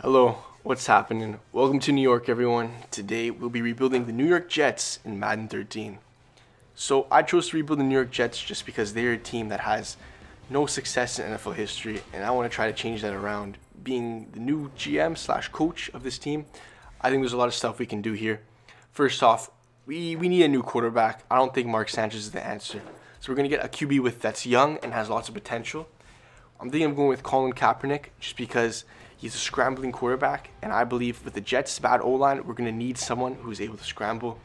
Hello, what's happening? Welcome to New York, everyone. Today we'll be rebuilding the New York Jets in Madden 13. So I chose to rebuild the New York Jets just because they're a team that has no success in NFL history, and I want to try to change that around. Being the new GM / coach of this team, I think there's a lot of stuff we can do here. First off, we need a new quarterback. I don't think Mark Sanchez is the answer. So we're going to get a QB that's young and has lots of potential. I'm thinking of going with Colin Kaepernick just because he's a scrambling quarterback, and I believe with the Jets' bad O-line, we're going to need someone who's able to scramble.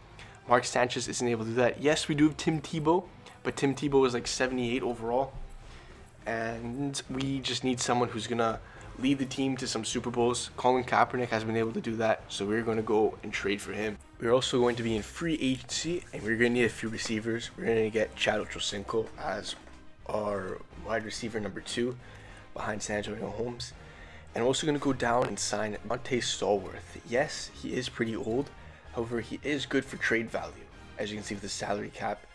Mark Sanchez isn't able to do that. Yes, we do have Tim Tebow, but Tim Tebow is like 78 overall, and we just need someone who's going to lead the team to some Super Bowls. Colin Kaepernick has been able to do that, so we're going to go and trade for him. We're also going to be in free agency, and we're going to need a few receivers. We're going to get Chad Ochocinco as our wide receiver number 2 behind San Antonio Holmes. And we're also going to go down and sign Monte Stallworth. Yes, he is pretty old. However, he is good for trade value. As you can see with the salary cap,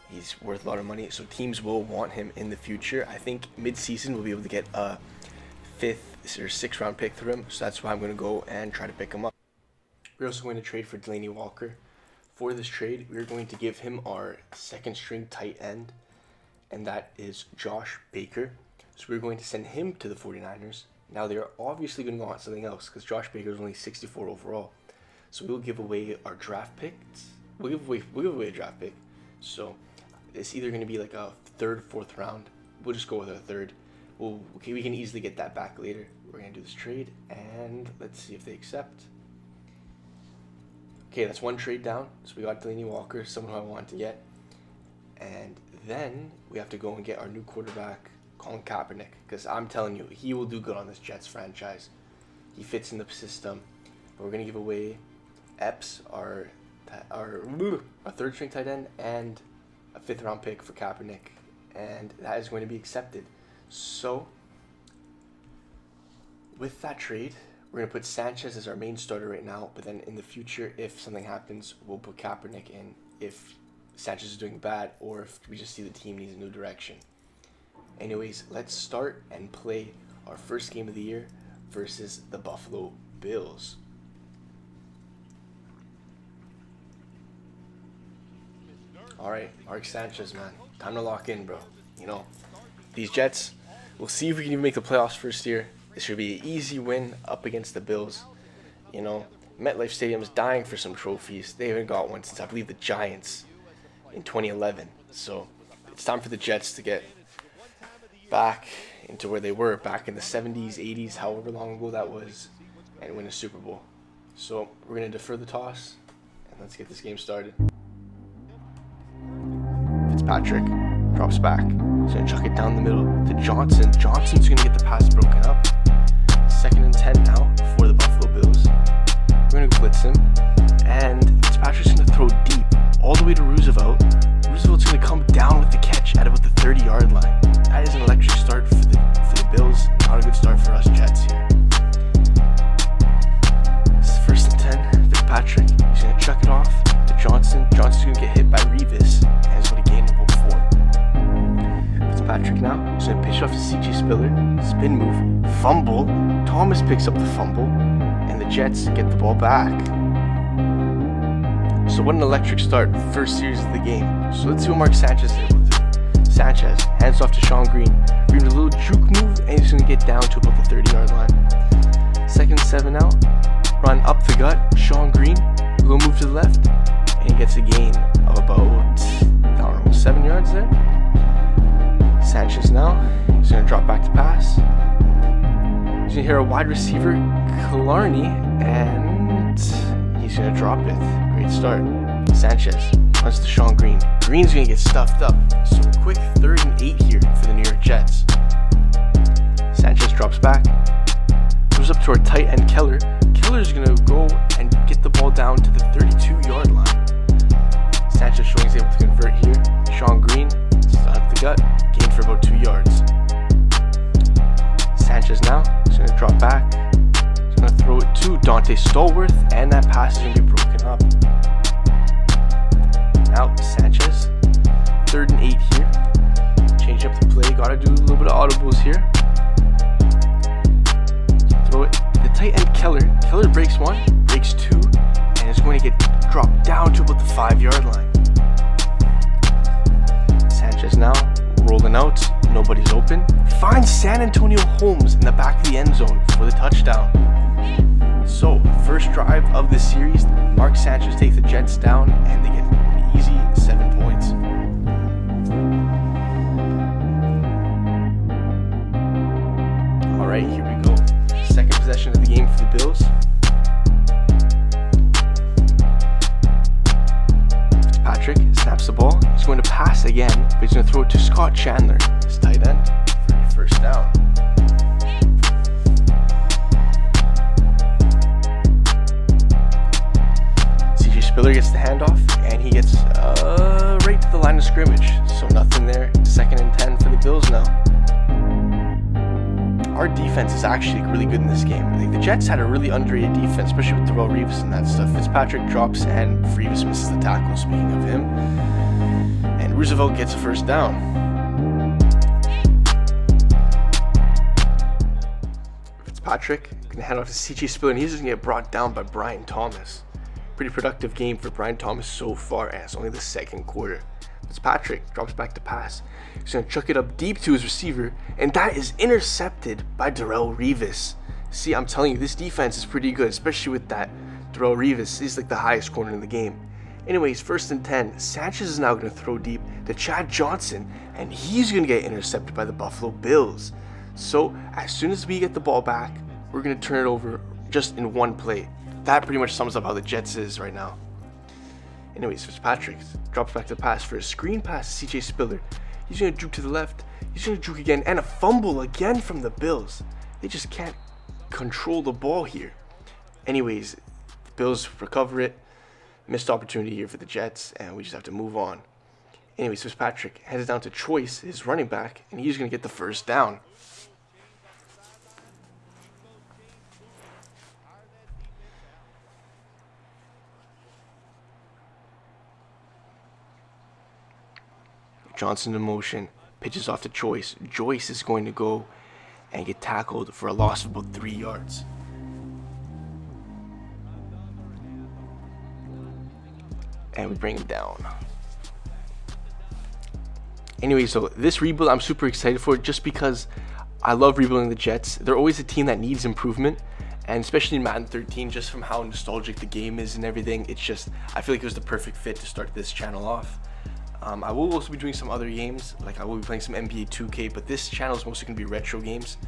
he's worth a lot of money. So teams will want him in the future. I think mid-season we'll be able to get a 5th or 6th round pick through him. So that's why I'm going to go and try to pick him up. We're also going to trade for Delanie Walker. For this trade, we're going to give him our 2nd string tight end. And that is Josh Baker. So we're going to send him to the 49ers. Now, they're obviously going to want something else because Josh Baker is only 64 overall. So we'll give away our draft picks. We'll give away a draft pick. So it's either going to be like a 3rd, 4th round. We'll just go with our 3rd. We can easily get that back later. We're going to do this trade, and let's see if they accept. Okay, that's one trade down. So we got Delanie Walker, someone who I want to get. And then we have to go and get our new quarterback, Colin Kaepernick, because I'm telling you, he will do good on this Jets franchise. He fits in the system. But we're going to give away Epps, our 3rd string tight end, and a 5th round pick for Kaepernick. And that is going to be accepted. So, with that trade, we're going to put Sanchez as our main starter right now. But then in the future, if something happens, we'll put Kaepernick in if Sanchez is doing bad or if we just see the team needs a new direction. Anyways, let's start and play our first game of the year versus the Buffalo Bills. Alright, Mark Sanchez, man. Time to lock in, bro. You know, these Jets, we'll see if we can even make the playoffs first year. This should be an easy win up against the Bills. You know, MetLife Stadium is dying for some trophies. They haven't got one since, I believe, the Giants in 2011. So, it's time for the Jets to get back into where they were back in the 70s, 80s, however long ago that was, and win a Super Bowl. So we're going to defer the toss, and let's get this game started. Fitzpatrick drops back. He's going to chuck it down the middle to Johnson. Johnson's going to get the pass broken up. 2nd and 10 now for the Buffalo Bills. We're going to blitz him, and Fitzpatrick's going to throw deep all the way to Roosevelt. Roosevelt's going to come down with the catch at about the 30-yard line. That is an electric start for the Bills. Not a good start for us Jets here. This is 1st and 10. Fitzpatrick, he's going to chuck it off to Johnson. Johnson's going to get hit by Revis, and he's going to gain about 4. Fitzpatrick now, he's going to pitch off to C.J. Spiller. Spin move, fumble. Thomas picks up the fumble, and the Jets get the ball back. So what an electric start, first series of the game. So let's see what Mark Sanchez is able to do. Sanchez hands off to Sean Green. Green with a little juke move, and he's going to get down to about the 30-yard line. 2nd and 7 now. Run up the gut. Sean Green. A little move to the left, and he gets a gain of about, 7 yards there. Sanchez now. He's going to drop back to pass. He's going to hear a wide receiver, Killarney, and he's going to drop it. Great start. Sanchez runs to Sean Green. Green's going to get stuffed up. So a quick 3rd and 8 here for the New York Jets. Sanchez drops back. Goes up to our tight end Keller. Keller's going to go and get the ball down to the 32-yard line. Sanchez showing he's able to convert here. Sean Green, up the gut, gained for about 2 yards. Sanchez now, he's going to drop back. He's going to throw it to Dante Stallworth, and that pass is going to be broken up. Now Sanchez, 3rd and 8 here. Change up the play, gotta do a little bit of audibles here. Throw it. The tight end Keller. Keller breaks one, breaks two, and is going to get dropped down to about the 5-yard line. Sanchez now rolling out, nobody's open. Finds San Antonio Holmes in the back of the end zone for the touchdown. So, first drive of the series, Mark Sanchez takes the Jets down, and they get an easy 7 points. Alright, here we go. Second possession of the game for the Bills. Fitzpatrick snaps the ball. He's going to pass again, but he's going to throw it to Scott Chandler, his tight end, for a first down. Spiller gets the handoff, and he gets right to the line of scrimmage. So nothing there. 2nd and 10 for the Bills now. Our defense is actually really good in this game. Like, the Jets had a really underrated defense, especially with Darrelle Revis and that stuff. Fitzpatrick drops, and Revis misses the tackle, speaking of him. And Roosevelt gets a first down. Fitzpatrick can hand off to CJ Spiller, and he's going to get brought down by Brian Thomas. Pretty productive game for Brian Thomas so far, and it's only the second quarter. Fitzpatrick drops back to pass. He's going to chuck it up deep to his receiver, and that is intercepted by Darrelle Revis. See, I'm telling you, this defense is pretty good, especially with that Darrelle Revis. He's like the highest corner in the game. Anyways, 1st and 10. Sanchez is now going to throw deep to Chad Johnson, and he's going to get intercepted by the Buffalo Bills. So, as soon as we get the ball back, we're going to turn it over just in one play. That pretty much sums up how the Jets is right now. Anyways, Fitzpatrick drops back to the pass for a screen pass to CJ Spiller. He's going to juke to the left. He's going to juke again, and a fumble again from the Bills. They just can't control the ball here. Anyways, the Bills recover it. Missed opportunity here for the Jets, and we just have to move on. Anyways, Fitzpatrick heads down to Choice, his running back, and he's going to get the first down. Johnson in motion, pitches off to Choice. Joyce is going to go and get tackled for a loss of about 3 yards. And we bring him down. Anyway, so this rebuild I'm super excited for, just because I love rebuilding the Jets. They're always a team that needs improvement, and especially in Madden 13, just from how nostalgic the game is and everything, it's just, I feel like it was the perfect fit to start this channel off. I will also be doing some other games, like I will be playing some NBA 2K, but this channel is mostly going to be retro games,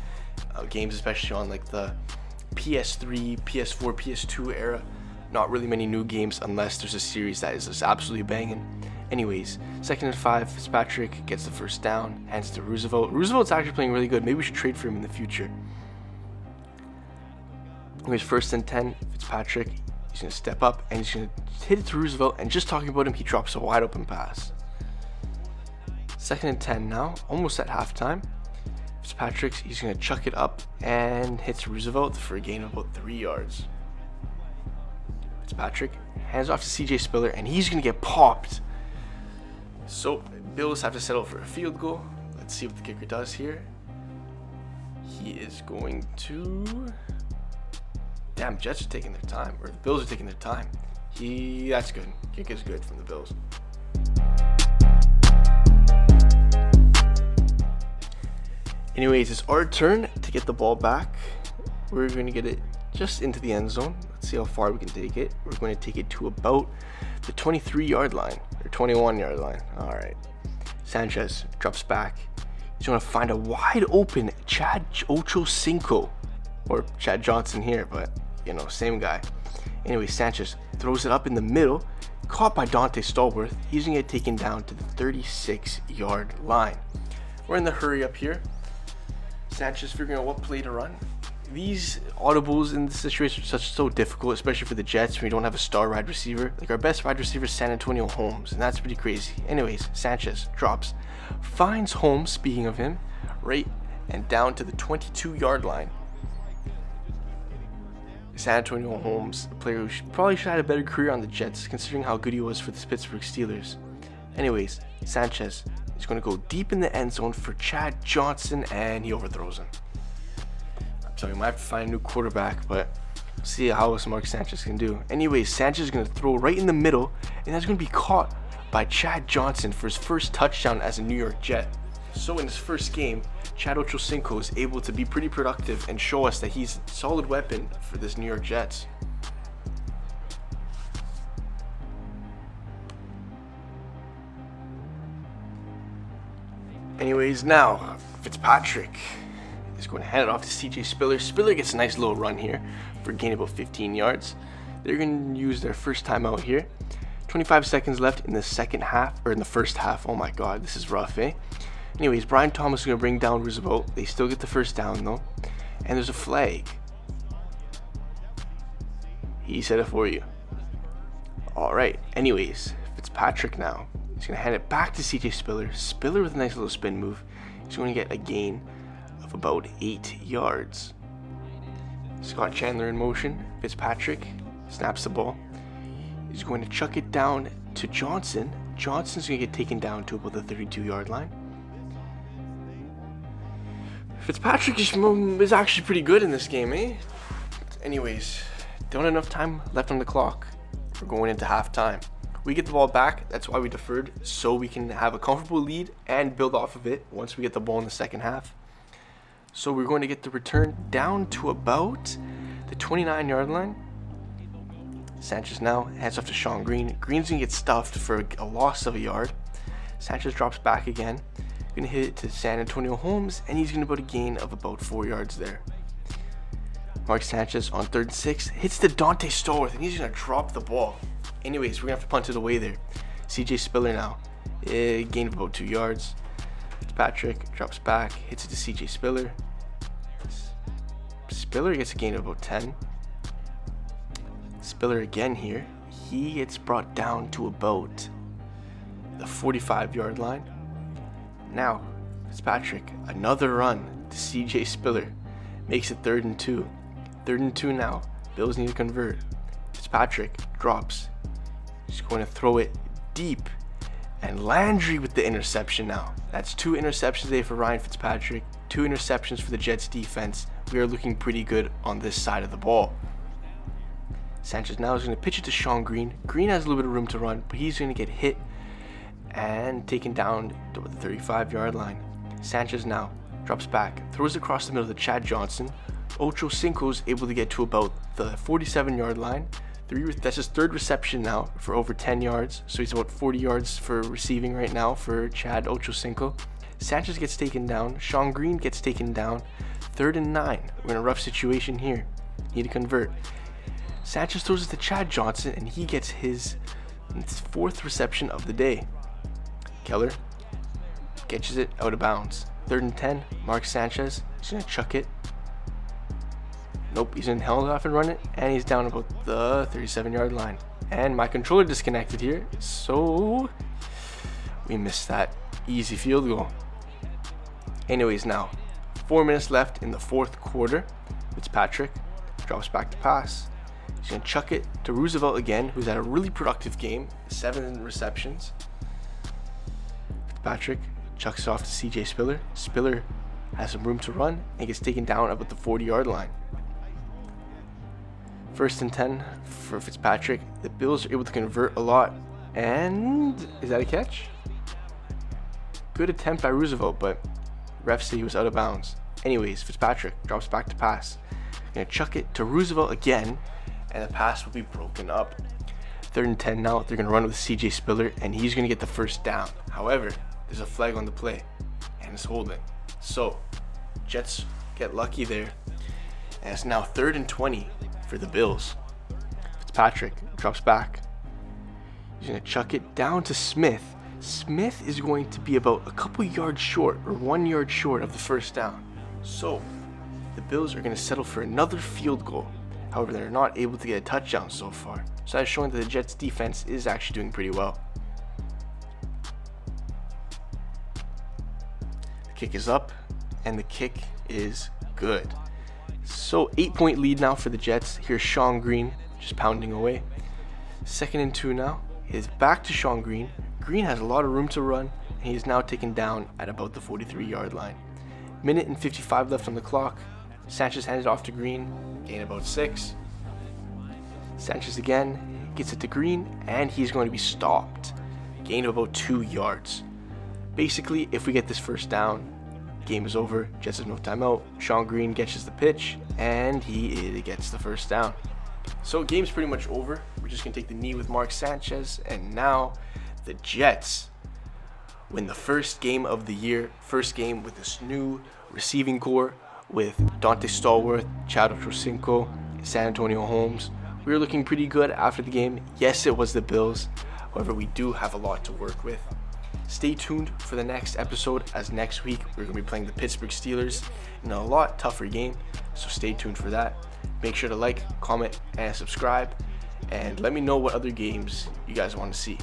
games especially on like the PS3, PS4, PS2 era. Not really many new games unless there's a series that is just absolutely banging. Anyways, 2nd and 5, Fitzpatrick gets the first down, hands to Roosevelt. Roosevelt's actually playing really good. Maybe we should trade for him in the future. Anyways, 1st and 10, Fitzpatrick, he's going to step up and he's going to hit it to Roosevelt, and just talking about him, he drops a wide open pass. 2nd and 10 now, almost at halftime. Fitzpatrick, he's going to chuck it up and hits Roosevelt for a gain of about 3 yards. Fitzpatrick hands off to CJ Spiller, and he's going to get popped. So, Bills have to settle for a field goal. Let's see what the kicker does here. He is going to... Damn, Jets are taking their time, or the Bills are taking their time. That's good. Kick is good from the Bills. Anyways, it's our turn to get the ball back. We're going to get it just into the end zone. Let's see how far we can take it. We're going to take it to about the 23-yard line, or 21-yard line. All right. Sanchez drops back. He's going to find a wide open Chad Ochocinco, or Chad Johnson here, but, you know, same guy. Anyway, Sanchez throws it up in the middle, caught by Dante Stallworth. He's going to get taken down to the 36-yard line. We're in the hurry up here. Sanchez figuring out what play to run. These audibles in this situation are so difficult, especially for the Jets when we don't have a star wide receiver. Like, our best wide receiver is San Antonio Holmes, and that's pretty crazy. Anyways, Sanchez drops, finds Holmes, speaking of him, right and down to the 22-yard line. San Antonio Holmes, a player who probably should have had a better career on the Jets, considering how good he was for the Pittsburgh Steelers. Anyways, Sanchez is going to go deep in the end zone for Chad Johnson, and he overthrows him. I'm telling you, I might have to find a new quarterback, but See how else Mark Sanchez can do. Anyways, Sanchez is going to throw right in the middle, and that's going to be caught by Chad Johnson for his first touchdown as a New York Jet. So in his first game, Chad Ochocinco is able to be pretty productive and show us that he's a solid weapon for this New York Jets. Anyways, now Fitzpatrick is going to hand it off to CJ Spiller. Spiller gets a nice little run here for a gain of about 15 yards. They're going to use their first timeout here. 25 seconds left in the second half, or in the first half. Oh my god, this is rough, eh? Anyways, Brian Thomas is going to bring down Roosevelt. They still get the first down though. And there's a flag. He said it for you. Alright, anyways, Fitzpatrick now. He's going to hand it back to CJ Spiller. Spiller with a nice little spin move. He's going to get a gain of about 8 yards. Scott Chandler in motion. Fitzpatrick snaps the ball. He's going to chuck it down to Johnson. Johnson's going to get taken down to about the 32-yard line. Fitzpatrick is actually pretty good in this game, eh? Anyways, don't have enough time left on the clock. We're going into halftime. We get the ball back. That's why we deferred, so we can have a comfortable lead and build off of it once we get the ball in the second half. So we're going to get the return down to about the 29-yard line. Sanchez now hands off to Sean Green. Green's going to get stuffed for a loss of a yard. Sanchez drops back again. Going to hit it to San Antonio Holmes, and he's going to put a gain of about 4 yards there. Mark Sanchez on 3rd and 6 hits the Dante Stallworth, and he's going to drop the ball. Anyways, we're going to have to punt it away there. CJ Spiller now. Gain of about 2 yards. Fitzpatrick drops back, hits it to CJ Spiller. Spiller gets a gain of about 10. Spiller again here. He gets brought down to about the 45-yard line. Now, Fitzpatrick, another run to CJ Spiller. Makes it 3rd and 2. 3rd and 2 now. Bills need to convert. Fitzpatrick drops. He's going to throw it deep. And Landry with the interception now. That's 2 interceptions today for Ryan Fitzpatrick. 2 interceptions for the Jets defense. We are looking pretty good on this side of the ball. Sanchez now is going to pitch it to Sean Green. Green has a little bit of room to run, but he's going to get hit and taken down to the 35-yard line. Sanchez now drops back, throws across the middle to Chad Johnson. Ochocinco is able to get to about the 47-yard line. That's his 3rd reception now for over 10 yards. So he's about 40 yards for receiving right now for Chad Ochocinco. Sanchez gets taken down. Sean Green gets taken down. 3rd and 9. We're in a rough situation here. Need to convert. Sanchez throws it to Chad Johnson, and he gets his 4th reception of the day. Keller catches it out of bounds. 3rd and 10. Mark Sanchez. He's going to chuck it. Nope, he's going to held off and run it, and he's down about the 37-yard line. And my controller disconnected here, so we missed that easy field goal. Anyways, now 4 minutes left in the 4th quarter. Fitzpatrick drops back to pass. He's going to chuck it to Roosevelt again, who's had a really productive game, 7 receptions. Fitzpatrick chucks it off to CJ Spiller. Spiller has some room to run and gets taken down about the 40-yard line. 1st and 10 for Fitzpatrick. The Bills are able to convert a lot. And is that a catch? Good attempt by Roosevelt, but ref said he was out of bounds. Anyways, Fitzpatrick drops back to pass. Gonna chuck it to Roosevelt again, and the pass will be broken up. 3rd and 10 now. They're gonna run with CJ Spiller, and he's gonna get the first down. However, there's a flag on the play, and it's holding. So, Jets get lucky there, and it's now 3rd and 20 for the Bills. Fitzpatrick drops back. He's gonna chuck it down to Smith. Smith is going to be about a couple yards short, or 1 yard short of the first down. So, the Bills are going to settle for another field goal. However, they're not able to get a touchdown so far. So that's showing that the Jets defense is actually doing pretty well. The kick is up, and the kick is good. So 8-point lead now for the Jets. Here's Sean Green just pounding away. 2nd and 2 now. It's back to Sean Green. Green has a lot of room to run, and he is now taken down at about the 43-yard line. Minute and 55 left on the clock. Sanchez hands it off to Green, gain about 6. Sanchez again, gets it to Green, and he's going to be stopped. Gain of about 2 yards. Basically, if we get this first down, game is over. Jets have no timeout. Sean Green catches the pitch, and he gets the first down. So game's pretty much over. We're just going to take the knee with Mark Sanchez, and now the Jets win the first game of the year. First game with this new receiving core with Dante Stallworth, Chad Ochocinco, San Antonio Holmes. We were looking pretty good after the game. Yes, it was the Bills. However, we do have a lot to work with. Stay tuned for the next episode, as next week we're going to be playing the Pittsburgh Steelers in a lot tougher game. So stay tuned for that. Make sure to like, comment, and subscribe. And let me know what other games you guys want to see.